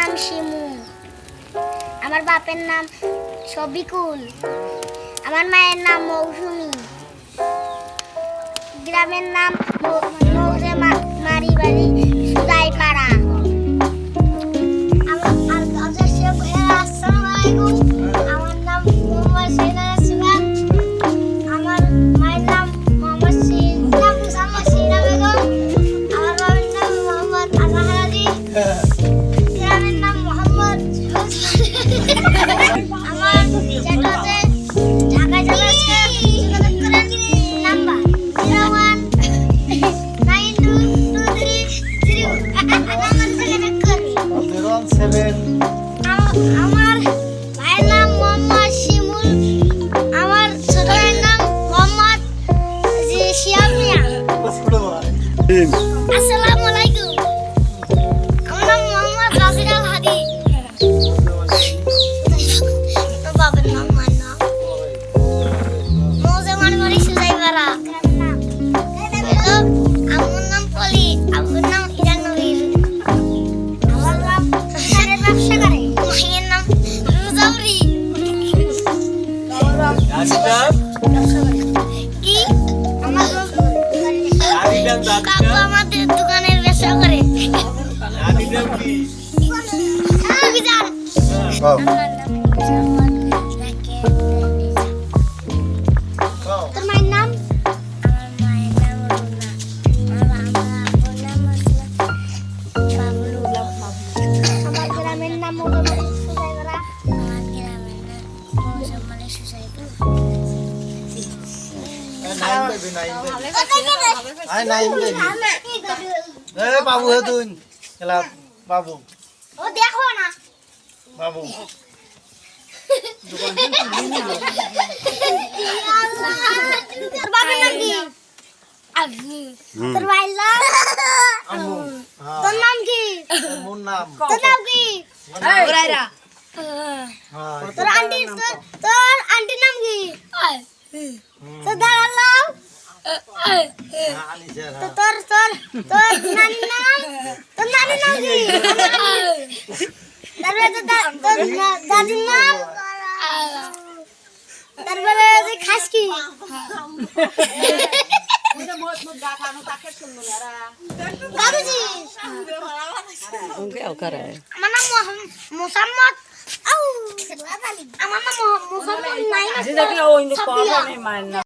নাম শিমু। আমার বাপের নাম শফিকুল। আমার মায়ের নাম মৌসুমী। গ্রামের নাম মৌজে মারিবাড়ি সুদাইপাড়া। আমার নাম মোহাম্মদ সৈয়দা সিবা। আমার মায়ের নাম মোহাম্মদ সিনা বেগম। আমার বাবার নাম মোহাম্মদ আজহার আলী। গ্রামের নাম মোহাম্মদ। আমার জেঠাতে ঢাকা জেলাতে যোগাযোগ করেন নাম্বার 017 আমার ভাইয়ের নাম মোহাম্মদ শিমুল। আমার ছোট ভাইয়ের নাম মোহাম্মদ শিহাব মিয়া। আসসালামু আলাইকুম। আমার নাম মোহাম্মদ রাফিদ আল হাদি। বাবার নাম মান্না। মৌজা মারমারি সুজাইপাড়া। আমার নাম পলি। আব্বুর নাম ইরান নবীর। আমার বাপ সারের ব্যবসা করে। মায়ের নাম রুজাউরি। কি আমার কাকু আমাদের দোকানের ব্যবসা করে। তোর মায়ের নাম? আমার মায়ের নাম রুনা। আমার আব্বুর নাম বাবলু। আমার গ্রামের নাম মৌজামারি সুজাইপাড়া। আমার গ্রামের নাম মৌজামারি সুজাইপাড়া। বাবু হে তুই খেলা বাবু ও দেখো না বাবু তোর বাবার নাম কি? তোর ভাইয়ের নাম? আম্মু তোর নাম কি? মোর নাম তোর নাম কি? হ্যাঁ তোর আন্টির নাম কি? তোর দাদার নাম? আনিসের তো তোর নানির নাম? তোর নানির নাম কি? তারপরে তোর দাদির নাম? তারপরে তুই খাস কি? দাদুজি আমার নাম মোসাম্মদ। আমার নাম মোসাম্মদ নাই।